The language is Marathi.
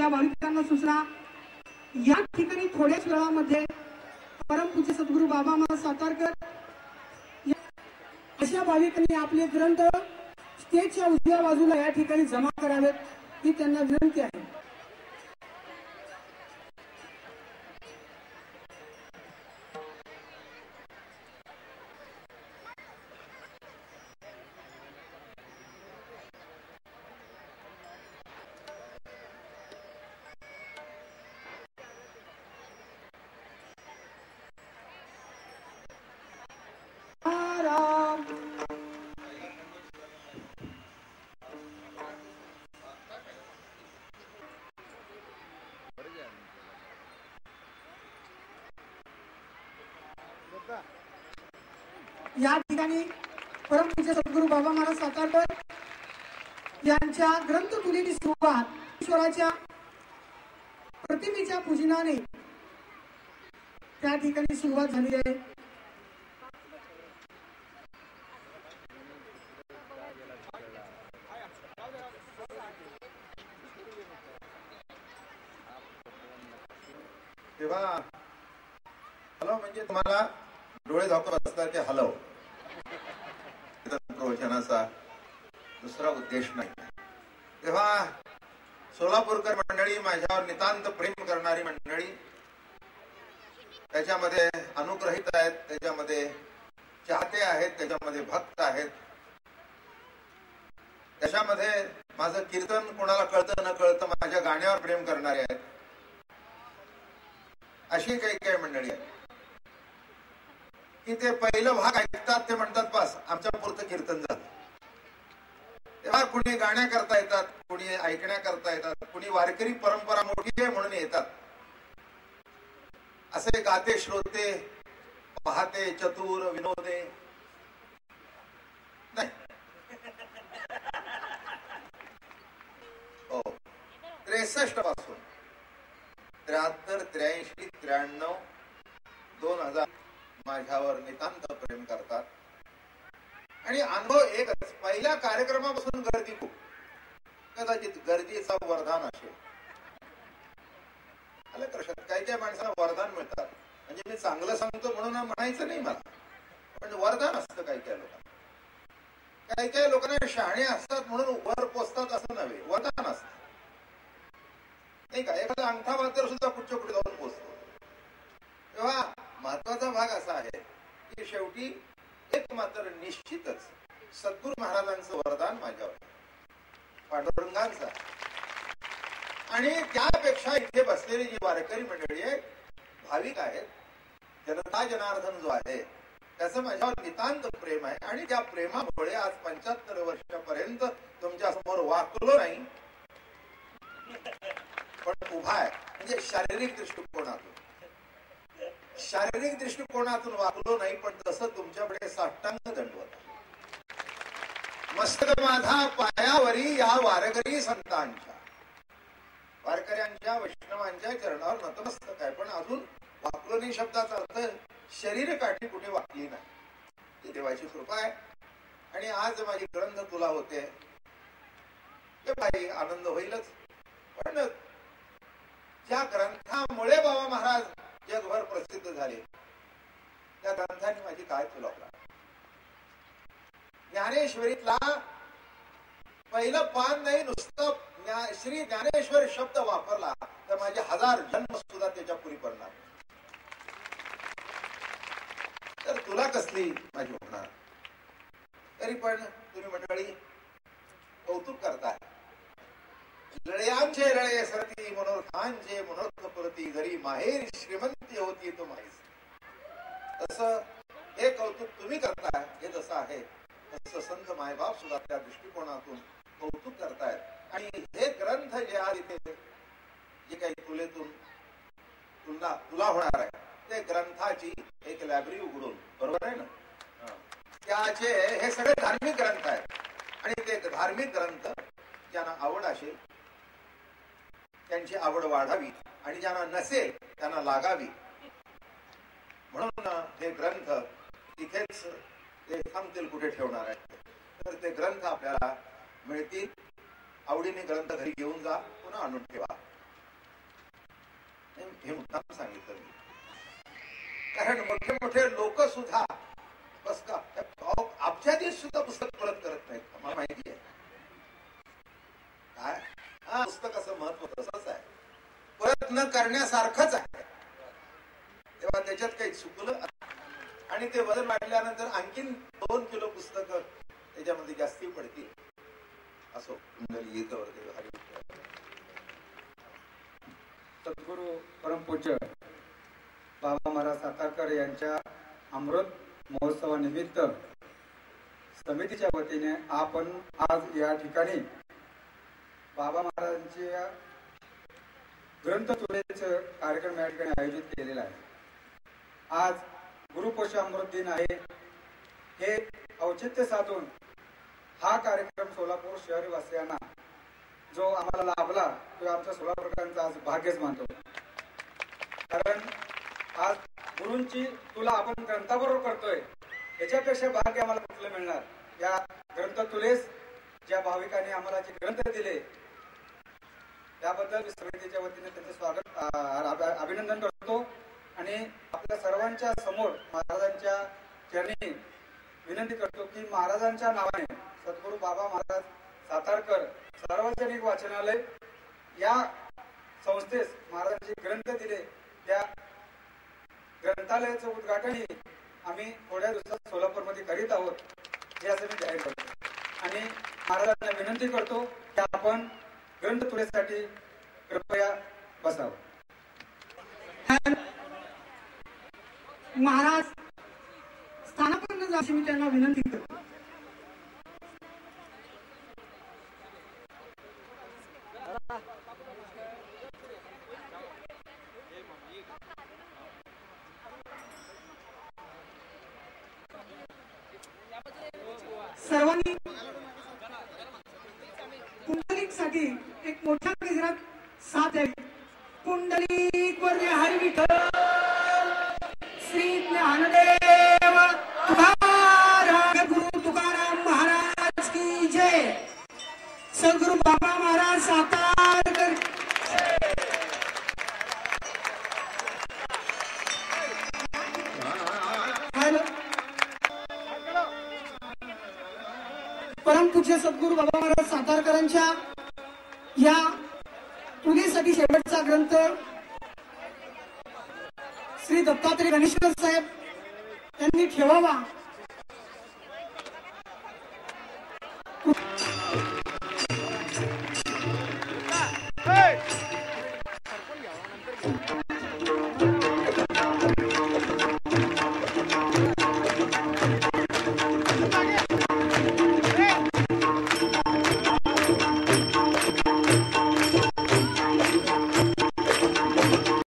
त्या भाविकांना सूचना, या ठिकाणी थोड्याच वेळामध्ये परमपूज्य सद्गुरू बाबा महाराज सातारकर अशा भाविकांनी आपले ग्रंथ स्टेजच्या उजव्या बाजूला या ठिकाणी जमा करावेत ही त्यांना विनंती आहे। या ठिकाणी परमपूज्य सद्गुरू बाबा महाराज सातारकर यांच्या ग्रंथ तुलीची सुरुवात ईश्वराच्या प्रतिमेच्या पूजनाने त्या ठिकाणी सुरुवात झाली आहे। तेव्हा हॅलो म्हणजे तुम्हाला डोळे झाकून असतात ते हलव, प्रवचनाचा दुसरा उद्देश नाही। तेव्हा सोलापूरकर मंडळी, माझ्यावर नितांत प्रेम करणारी मंडळी, त्याच्यामध्ये अनुग्रहित आहेत, त्याच्यामध्ये चाहते आहेत, त्याच्यामध्ये भक्त आहेत, त्याच्यामध्ये माझं कीर्तन कोणाला कळतं न कळतं माझ्या गाण्यावर प्रेम करणारे आहेत, अशी काही काही मंडळी आहेत की ते पहिलं भाग ऐकतात ते म्हणतात बस आमच्या पुरतं कीर्तन झालं। तेव्हा कुणी गाण्या करता येतात, कुणी ऐकण्या करता येतात, कुणी वारकरी परंपरा मोठी आहे म्हणून येतात, असे गाते श्रोते पाहते चतुर विनोदे नाही। हो 63 पासून 73, 83, 93, 2000 माझ्यावर नितांत प्रेम करतात आणि अनुभव एकच, पहिल्या कार्यक्रमापासून गर्दी खूप, कदाचित गर्दीचा वरदान असेल। आलं लक्षात, काही काही माणसाला वरदान मिळतात, म्हणजे मी चांगलं सांगतो म्हणून म्हणायचं नाही मला, पण वरदान असतं काही काही लोकांना। काही काही लोकांना शहाणे असतात म्हणून वर पोचतात असं नव्हे, वरदान असतं नाही का। एखादा अंगठा मात्र सुद्धा कुठच्या कुठे जाऊन पोचतो। तेव्हा महत्वाचा भाग असा आहे की शेवटी एक मात्र निश्चितच सद्गुरू महाराजांचं वरदान माझ्यावर, पांडुरंगांचा, आणि त्यापेक्षा इथे बसलेली जी वारकरी मंडळी आहे, भाविक आहेत, जनता जनार्दन जो आहे त्याचं माझ्यावर नितांत प्रेम आहे आणि त्या प्रेमामुळे आज 75 वर्षापर्यंत तुमच्या समोर वाकलो नाही, पण उभा आहे। म्हणजे शारीरिक दृष्टिकोनातून वागलो नाही, पण तसं तुमच्याकडे साष्टांग दंडवत, मस्तक माझा पायावरी या वारकरी संतांच्या, वारकऱ्यांच्या वैष्णवांच्या चरणावर नतमस्तक आहे, पण अजून वाकलो नाही शब्दाचा अर्थ शरीर काठी कुठे वाकली नाही, ती देवाची कृपा आहे। आणि आज माझी ग्रंथ तुला होते ते काही आनंद होईलच, पण ज्या ग्रंथामुळे बाबा महाराज जगभर प्रसिद्ध झाले त्या ग्रंथांनी माझी काय तुला, ज्ञानेश्वरीतला पहिलं पान नाही, नुसतं श्री ज्ञानेश्वर शब्द वापरला तर माझे 1000 जन्म सुद्धा त्याच्या पुरी पडणार, तर तुला कसली माझी होणार। तरी पण तुम्ही मंडळी कौतुक करताय, लळयांचे लळे सरती मनोरथांचे मनोरथ पुरती, जरी माहेर श्रीमंती होती तो माहीस, तसं हे कौतुक तुम्ही करताय, हे जसं आहे तसं संत मायबाप सुद्धा त्या दृष्टिकोनातून कौतुक करतायत। आणि हे ग्रंथ जे आज इथे जे काही तुलेतून तुला होणार आहे, ते ग्रंथाची एक लायब्ररी उघडून, बरोबर आहे ना, त्याचे हे सगळे धार्मिक ग्रंथ आहेत आणि ते धार्मिक ग्रंथ ज्यांना आवड असेल त्यांची आवड वाढावी आणि ज्यांना नसेल त्यांना लागावी, म्हणून हे ग्रंथ तिथेच ते थांबतील, कुठे ठेवणार आहे, तर ते ग्रंथ आपल्याला मिळतील। आवडीने ग्रंथ घरी घेऊन जा, पुन्हा आणून ठेवा। हे मुद्दाम सांगितलं मी, कारण मोठे मोठे लोक सुद्धा बस का अब्जाधीश सुद्धा पुस्तक परत करत नाहीत. मला माहिती आहे काय हा पुस्तकाचं महत्व तसंच आहे, परत न करण्यासारखंच आहे. तेव्हा त्याच्यात काही चुकलं आणि ते वजन वाढल्यानंतर आणखीन 2 किलो पुस्तकं त्याच्यामध्ये जास्ती पडतील असो. सद्गुरू परमपूज्य बाबा महाराज सातारकर यांच्या अमृत महोत्सवानिमित्त समितीच्या वतीने आपण आज या ठिकाणी बाबा महाराजांच्या ग्रंथतुलेचं कार्यक्रम या ठिकाणी आयोजित केलेला आहे. आज गुरुपोषामृत दिन आहे. हे औचित्य साधून हा कार्यक्रम सोलापूर शहरवासियांना जो आम्हाला लाभला तो आमच्या सोलापूरकरांचा आज भाग्यच मानतो. कारण आज गुरूंची तुला आपण ग्रंथाबरोबर करतोय याच्यापेक्षा भाग्य आम्हाला कुठलं मिळणार. या ग्रंथतुलेस ज्या भाविकांनी आम्हाला जे ग्रंथ दिले त्याबद्दल समितीच्या वतीने त्यांचं स्वागत अभिनंदन करतो आणि आपल्या सर्वांच्या समोर महाराजांच्या चरणी विनंती करतो की महाराजांच्या नावाने सद्गुरू बाबा महाराज सातारकर सार्वजनिक वाचनालय या संस्थेस महाराजांचे ग्रंथ दिले त्या ग्रंथालयाचं उद्घाटनही आम्ही थोड्या दिवसात सोलापूरमध्ये करीत आहोत हे असं मी जाहीर करतो आणि महाराजांना विनंती करतो की आपण ग्रंथतुलेसाठी कृपया बसावं. महाराज स्थानापन्न जाशी मी त्यांना विनंती करतो. सर्वांनी पुंडलिकसाठी एक मोठ्या गजरात साथ द्यावी. पुंडलिक वर्य हरी विठ्ठल श्री ज्ञानदेव तुकाराम गुरु तुकाराम महाराज की जय. सद्गुरु बाबा महाराज सातारकर. परमपूज्य सद्गुरू बाबा महाराज सातारकरांच्या या तुलेसाठी शेवटचा ग्रंथ श्री दत्तात्रय गणेशकर साहेब यांनी ठेवावा